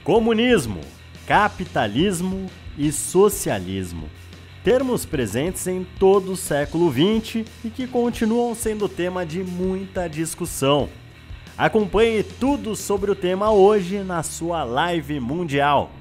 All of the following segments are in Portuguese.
Comunismo, capitalismo e socialismo. Termos presentes em todo o século XX e que continuam sendo tema de muita discussão. Acompanhe tudo sobre o tema hoje na sua live mundial.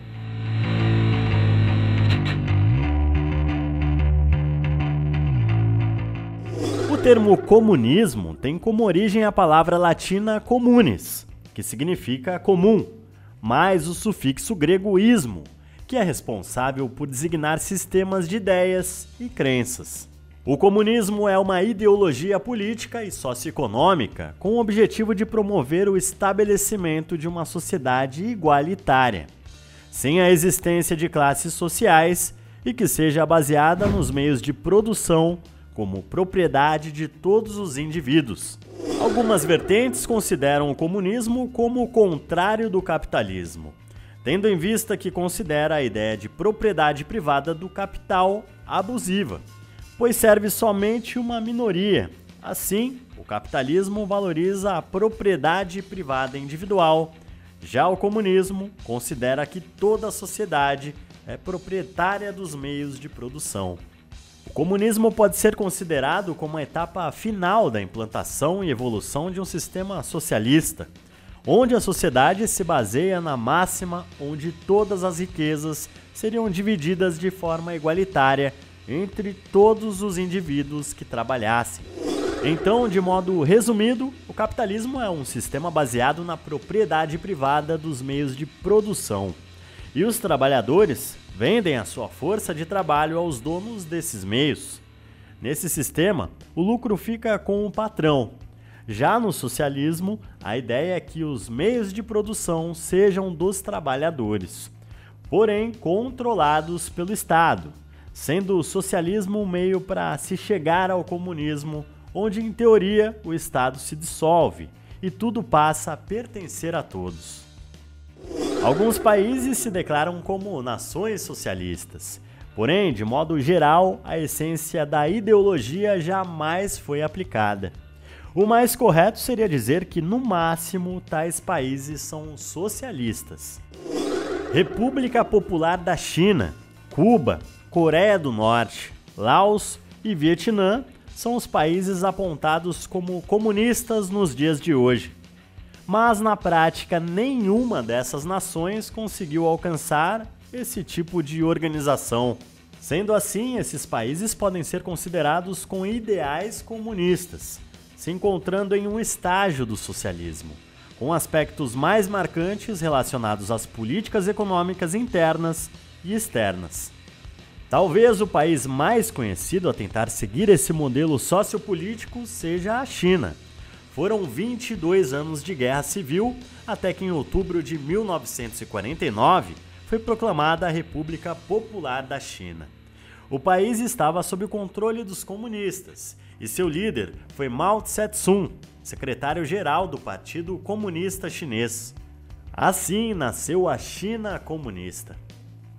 O termo comunismo tem como origem a palavra latina communis, que significa comum, mais o sufixo grego ismo, que é responsável por designar sistemas de ideias e crenças. O comunismo é uma ideologia política e socioeconômica com o objetivo de promover o estabelecimento de uma sociedade igualitária, sem a existência de classes sociais e que seja baseada nos meios de produção como propriedade de todos os indivíduos. Algumas vertentes consideram o comunismo como o contrário do capitalismo, tendo em vista que considera a ideia de propriedade privada do capital abusiva, pois serve somente uma minoria. Assim, o capitalismo valoriza a propriedade privada individual. Já o comunismo considera que toda a sociedade é proprietária dos meios de produção. O comunismo pode ser considerado como a etapa final da implantação e evolução de um sistema socialista, onde a sociedade se baseia na máxima onde todas as riquezas seriam divididas de forma igualitária entre todos os indivíduos que trabalhassem. Então, de modo resumido, o capitalismo é um sistema baseado na propriedade privada dos meios de produção, e os trabalhadores vendem a sua força de trabalho aos donos desses meios. Nesse sistema, o lucro fica com o patrão. Já no socialismo, a ideia é que os meios de produção sejam dos trabalhadores, porém controlados pelo Estado, sendo o socialismo um meio para se chegar ao comunismo, onde em teoria o Estado se dissolve e tudo passa a pertencer a todos. Alguns países se declaram como nações socialistas, porém, de modo geral, a essência da ideologia jamais foi aplicada. O mais correto seria dizer que, no máximo, tais países são socialistas. República Popular da China, Cuba, Coreia do Norte, Laos e Vietnã são os países apontados como comunistas nos dias de hoje. Mas, na prática, nenhuma dessas nações conseguiu alcançar esse tipo de organização. Sendo assim, esses países podem ser considerados com ideais comunistas, se encontrando em um estágio do socialismo, com aspectos mais marcantes relacionados às políticas econômicas internas e externas. Talvez o país mais conhecido a tentar seguir esse modelo sociopolítico seja a China. Foram 22 anos de guerra civil, até que em outubro de 1949 foi proclamada a República Popular da China. O país estava sob o controle dos comunistas, e seu líder foi Mao Tse-tung, secretário-geral do Partido Comunista Chinês. Assim nasceu a China comunista.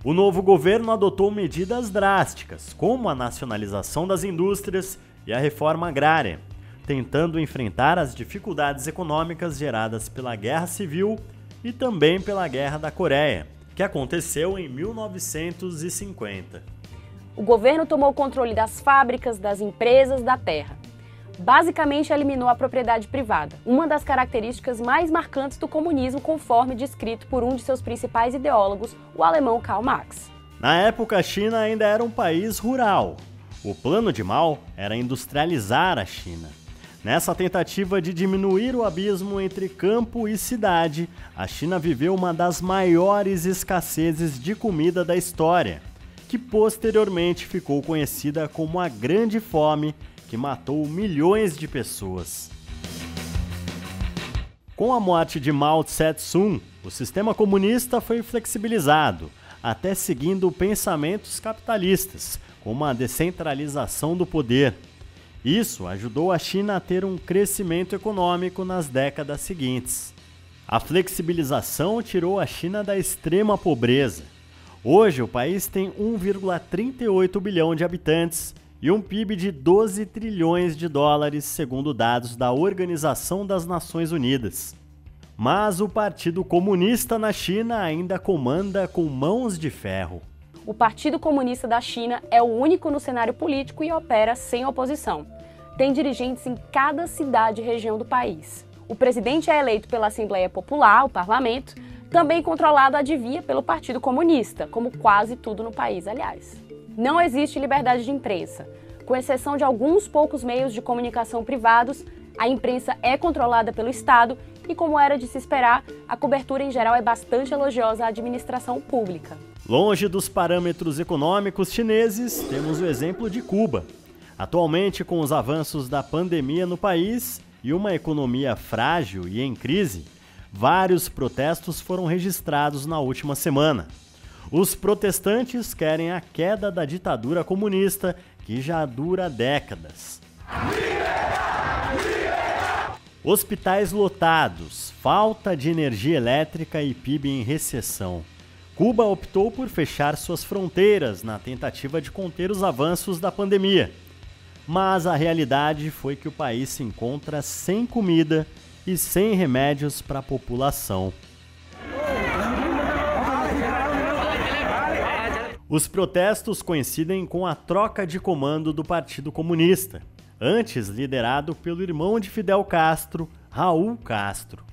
O novo governo adotou medidas drásticas, como a nacionalização das indústrias e a reforma agrária, tentando enfrentar as dificuldades econômicas geradas pela Guerra Civil e também pela Guerra da Coreia, que aconteceu em 1950. O governo tomou o controle das fábricas, das empresas, da terra. Basicamente eliminou a propriedade privada, uma das características mais marcantes do comunismo, conforme descrito por um de seus principais ideólogos, o alemão Karl Marx. Na época, a China ainda era um país rural. O plano de Mao era industrializar a China. Nessa tentativa de diminuir o abismo entre campo e cidade, a China viveu uma das maiores escassezes de comida da história, que posteriormente ficou conhecida como a Grande Fome, que matou milhões de pessoas. Com a morte de Mao Tse-tung, o sistema comunista foi flexibilizado, até seguindo pensamentos capitalistas, como a descentralização do poder. Isso ajudou a China a ter um crescimento econômico nas décadas seguintes. A flexibilização tirou a China da extrema pobreza. Hoje, o país tem 1,38 bilhão de habitantes e um PIB de 12 trilhões de dólares, segundo dados da Organização das Nações Unidas. Mas o Partido Comunista na China ainda comanda com mãos de ferro. O Partido Comunista da China é o único no cenário político e opera sem oposição. Tem dirigentes em cada cidade e região do país. O presidente é eleito pela Assembleia Popular, o parlamento, também controlado, adivinha, pelo Partido Comunista, como quase tudo no país, aliás. Não existe liberdade de imprensa. Com exceção de alguns poucos meios de comunicação privados, a imprensa é controlada pelo Estado e, como era de se esperar, a cobertura em geral é bastante elogiosa à administração pública. Longe dos parâmetros econômicos chineses, temos o exemplo de Cuba. Atualmente, com os avanços da pandemia no país e uma economia frágil e em crise, vários protestos foram registrados na última semana. Os protestantes querem a queda da ditadura comunista, que já dura décadas. Hospitais lotados, falta de energia elétrica e PIB em recessão. Cuba optou por fechar suas fronteiras na tentativa de conter os avanços da pandemia. Mas a realidade foi que o país se encontra sem comida e sem remédios para a população. Os protestos coincidem com a troca de comando do Partido Comunista, antes liderado pelo irmão de Fidel Castro, Raúl Castro.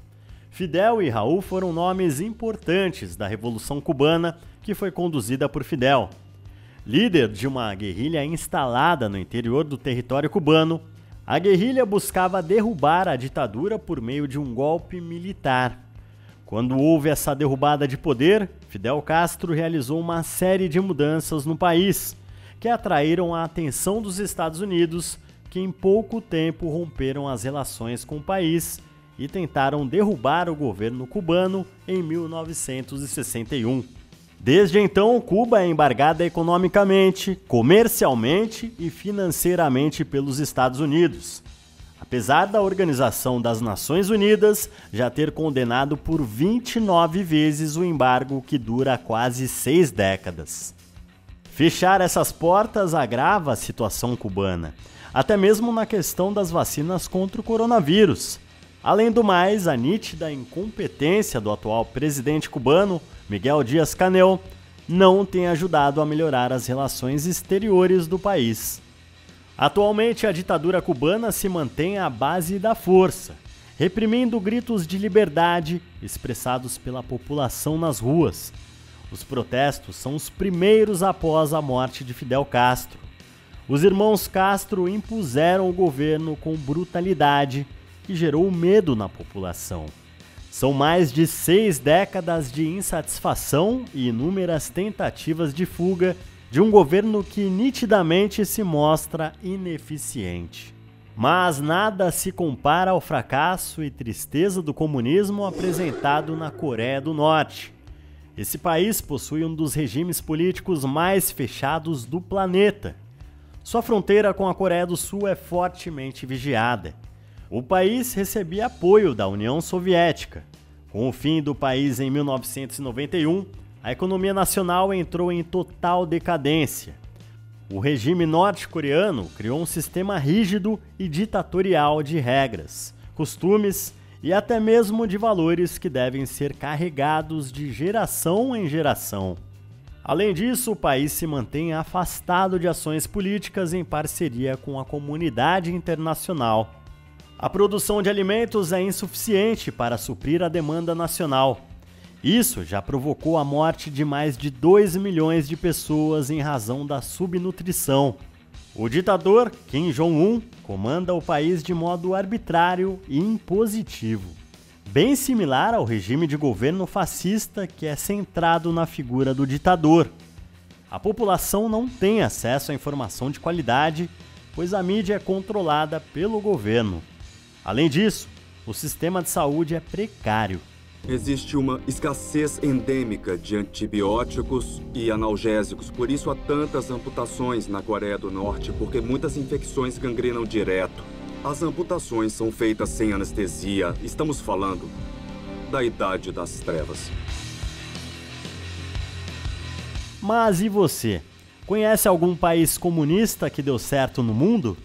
Fidel e Raúl foram nomes importantes da Revolução Cubana, que foi conduzida por Fidel. Líder de uma guerrilha instalada no interior do território cubano, a guerrilha buscava derrubar a ditadura por meio de um golpe militar. Quando houve essa derrubada de poder, Fidel Castro realizou uma série de mudanças no país, que atraíram a atenção dos Estados Unidos, que em pouco tempo romperam as relações com o país e tentaram derrubar o governo cubano em 1961. Desde então, Cuba é embargada economicamente, comercialmente e financeiramente pelos Estados Unidos. Apesar da Organização das Nações Unidas já ter condenado por 29 vezes o embargo que dura quase 6 décadas. Fechar essas portas agrava a situação cubana, até mesmo na questão das vacinas contra o coronavírus. Além do mais, a nítida incompetência do atual presidente cubano, Miguel Díaz-Canel, não tem ajudado a melhorar as relações exteriores do país. Atualmente, a ditadura cubana se mantém à base da força, reprimindo gritos de liberdade expressados pela população nas ruas. Os protestos são os primeiros após a morte de Fidel Castro. Os irmãos Castro impuseram o governo com brutalidade, que gerou medo na população. São mais de 6 décadas de insatisfação e inúmeras tentativas de fuga de um governo que nitidamente se mostra ineficiente. Mas nada se compara ao fracasso e tristeza do comunismo apresentado na Coreia do Norte. Esse país possui um dos regimes políticos mais fechados do planeta. Sua fronteira com a Coreia do Sul é fortemente vigiada. O país recebia apoio da União Soviética. Com o fim do país em 1991, a economia nacional entrou em total decadência. O regime norte-coreano criou um sistema rígido e ditatorial de regras, costumes e até mesmo de valores que devem ser carregados de geração em geração. Além disso, o país se mantém afastado de ações políticas em parceria com a comunidade internacional. A produção de alimentos é insuficiente para suprir a demanda nacional. Isso já provocou a morte de mais de 2 milhões de pessoas em razão da subnutrição. O ditador Kim Jong-un comanda o país de modo arbitrário e impositivo, bem similar ao regime de governo fascista que é centrado na figura do ditador. A população não tem acesso à informação de qualidade, pois a mídia é controlada pelo governo. Além disso, o sistema de saúde é precário. Existe uma escassez endêmica de antibióticos e analgésicos, por isso há tantas amputações na Coreia do Norte, porque muitas infecções gangrenam direto. As amputações são feitas sem anestesia. Estamos falando da Idade das Trevas. Mas e você? Conhece algum país comunista que deu certo no mundo?